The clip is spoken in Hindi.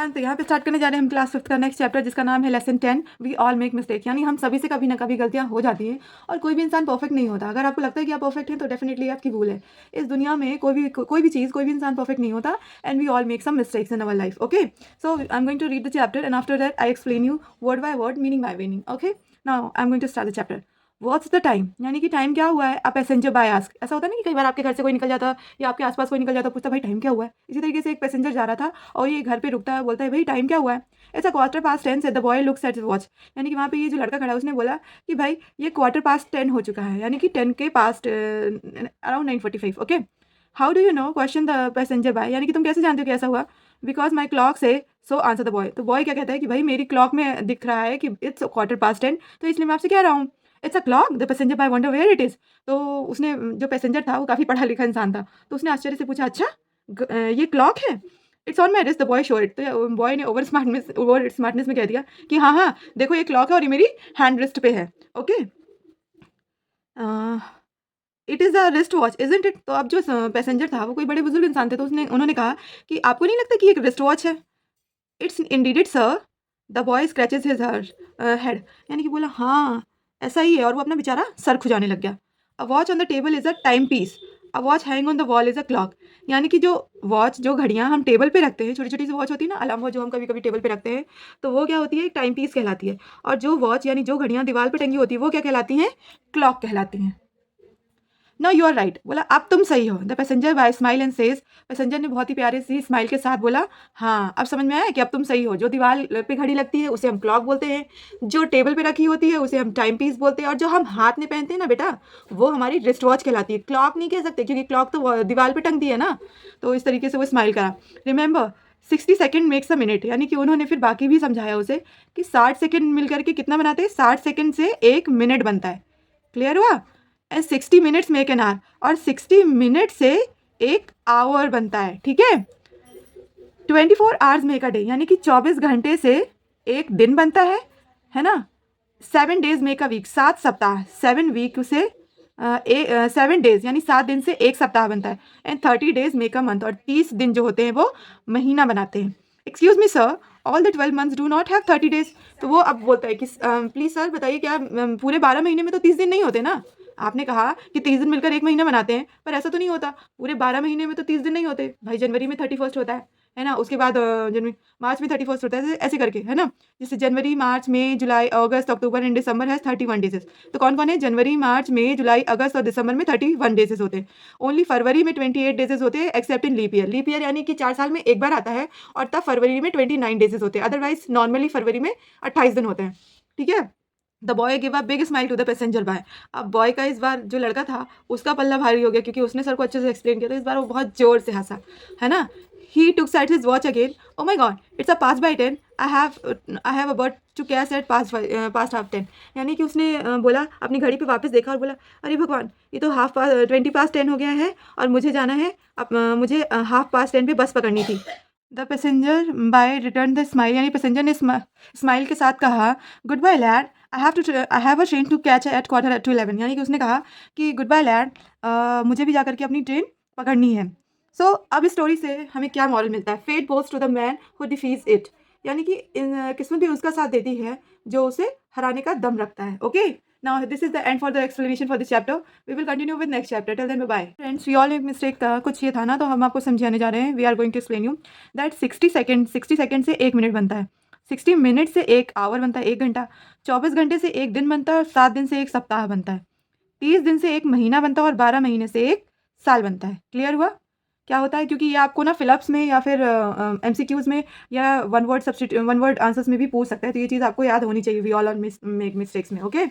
तो यहाँ पे स्टार्ट करने जा रहे हैं हम क्लास 5th का नेक्स्ट चैप्टर, जिसका नाम है lesson 10 we all make mistake. यानी हम सभी से कभी ना कभी गलतियाँ हो जाती हैं और कोई भी इंसान परफेक्ट नहीं होता। अगर आपको लगता है कि आप परफेक्ट हैं तो डेफिनेटली आपकी भूल है। इस दुनिया में कोई भी चीज़, कोई भी इंसान परफेक्ट नहीं होता and we all make some mistakes in our life. Okay, so I am going to read the chapter and after that I explain you word by word, meaning by meaning. Okay, now I am going to start the chapter. What's the time, यानी कि टाइम क्या हुआ है। अ पैसेंजर बाय आस्क, ऐसा होता है ना कि कई बार आपके घर से कोई निकल जाता या आपके आसपास कोई निकल जाता, पूछता भाई टाइम क्या हुआ है। इसी तरीके से एक पैसेंजर जा रहा था और ये घर पे रुकता है, बोलता है भाई टाइम क्या हुआ है। It's a quarter past 10 the boy looks at his watch. यानी कि वहाँ पे ये जो लड़का खड़ा है उसने बोला कि भाई ये क्वार्टर पास्ट 10 हो चुका है, यानी कि 10 के past around 9:45। Okay, how do you know, question the passenger boy, यानी कि तुम कैसे जानते हो कि ऐसा हुआ। बिकॉज माई क्लॉक से सो आंसर द बॉय। तो बॉय क्या कहता है कि भाई मेरी क्लॉक में दिख रहा है कि इट्स क्वार्टर पास्ट 10, तो इसलिए मैं आपसे कह रहा हूँ। It's a clock the passenger boy wonder where it is. तो उसने, जो पैसेंजर था वो काफ़ी पढ़ा लिखा इंसान था, तो उसने आश्चर्य से पूछा अच्छा ये क्लॉक है। It's on my wrist the boy show it. तो बॉय ने ओवर स्मार्टनेस में कह दिया कि हाँ हाँ देखो ये क्लॉक है और ये मेरी हैंड रिस्ट पे है। Okay, it is a wrist watch isn't it. तो अब जो पैसेंजर था वो कोई बड़े बुजुर्ग इंसान थे, तो उन्होंने कहा कि आपको नहीं लगता कि एक रिस्ट वॉच है। It's Indeed it sir. The boy scratches his head. यानी कि बोला हाँ ऐसा ही है, और वो अपना बेचारा सर खुजाने लग गया। A watch on the table is a time piece. A watch hang on the wall is a clock. यानी कि जो घड़ियाँ हम टेबल पे रखते हैं, छोटी छोटी सी वॉच होती है ना, अलार्म वॉच जो हम कभी कभी टेबल पे रखते हैं, तो वो क्या होती है, एक टाइम पीस कहलाती है। और जो वॉच यानी जो घड़ियाँ दीवार पे टंगी होती है वो क्या कहलाती हैं, क्लॉक कहलाती हैं। नो यू आर राइट, बोला अब तुम सही हो। The passenger boy smile and says, passenger ने बहुत ही प्यारे सी स्माइल के साथ बोला हाँ अब समझ में आया कि अब तुम सही हो। जो दीवार पे घड़ी लगती है उसे हम क्लॉक बोलते हैं, जो टेबल पे रखी होती है उसे हम टाइम पीस बोलते हैं, और जो हम हाथ में पहनते हैं ना बेटा वो हमारी रिस्ट वॉच कहलाती है। क्लॉक नहीं कह सकते क्योंकि क्लॉक तो दीवार पे टंगती है ना। तो इस तरीके से वो स्माइल करा। Remember 60 second makes a minute, यानी कि उन्होंने फिर बाकी भी समझाया उसे कि 60 सेकेंड मिलकर के कितना बनाते हैं, 60 सेकेंड से 1 मिनट बनता है। क्लियर हुआ। And 60 minutes make an hour, और 60 मिनट से 1 आवर बनता है। ठीक है, 24 आवर्स मेक अ डे, यानी कि 24 घंटे से एक दिन बनता है ना। 7 डेज मेक अ वीक, 7 सप्ताह, 7 वीक से 7 डेज यानी 7 दिन से 1 सप्ताह बनता है। And 30 days make a month, और 30 दिन जो होते हैं वो महीना बनाते हैं। Excuse me sir, all the 12 months do not have 30 days. तो वो अब बोलता है कि प्लीज़ सर बताइए क्या पूरे 12 महीने में तो 30 दिन नहीं होते ना। आपने कहा कि 30 दिन मिलकर एक महीना बनाते हैं, पर ऐसा तो नहीं होता। पूरे 12 महीने में तो 30 दिन नहीं होते भाई। जनवरी में 31st होता है ना। उसके बाद जनवरी मार्च में 31st होता है, ऐसे करके है ना। जैसे जनवरी मार्च मई जुलाई अगस्त अक्टूबर एंड दिसंबर है 31 डेजेस। तो कौन कौन है, जनवरी मार्च मई जुलाई अगस्त और दिसंबर में 31 डेजेस होते हैं। ओनली फरवरी में 28 डेजेस होते हैं except in leap year. Leap year यानी कि 4 साल में एक बार आता है, और तब फरवरी में 29 डेजेस होते हैं। अदरवाइज नॉर्मली फरवरी में 28 दिन होते हैं। ठीक है। The boy give a big smile to the passenger boy. अब बॉय का इस बार जो लड़का था उसका पल्ला भारी हो गया, क्योंकि उसने सर को अच्छे से एक्सप्लेन किया, तो इस बार वो बहुत जोर से हंसा, है ना। He took side his watch again. Oh my god it's a pass by 10। I have about to catch at past half 10। यानी कि उसने बोला, अपनी घड़ी पे वापस देखा और बोला अरे भगवान ये तो 20 पास 10 हो गया है और मुझे जाना है। अब मुझे 10 पे बस पकड़नी थी। The passenger boy return the smile, यानी पैसेंजर ने स्माइल के साथ कहा good bye lad, I have a train to catch at quarter to 11। यानी कि उसने कहा कि गुड बाय लैड, मुझे भी जाकर के अपनी ट्रेन पकड़नी है। सो अब इस स्टोरी से हमें क्या मॉरल मिलता है, fate bows to the man who defies it. यानी कि किस्मत भी उसका साथ देती है जो उसे हराने का दम रखता है। Okay, now this is the end for the explanation for this chapter. We will continue with next chapter. Till then bye friends, we all make mistake था, कुछ ये था ना, तो हम आपको समझाने जा रहे हैं। We are going to explain you that 60 second से 1 मिनट बनता है, 60 मिनट से 1 आवर बनता है 1 घंटा, 24 घंटे से एक दिन बनता है, और 7 दिन से 1 सप्ताह बनता है, 30 दिन से एक महीना बनता है, और 12 महीने से 1 साल बनता है। क्लियर हुआ क्या होता है, क्योंकि ये आपको ना फिलअप्स में या फिर MCQs में या वन वर्ड आंसर्स में भी पूछ सकता है, तो ये चीज़ आपको याद होनी चाहिए। वी ऑल मेक मिस्टेक्स में। ओके।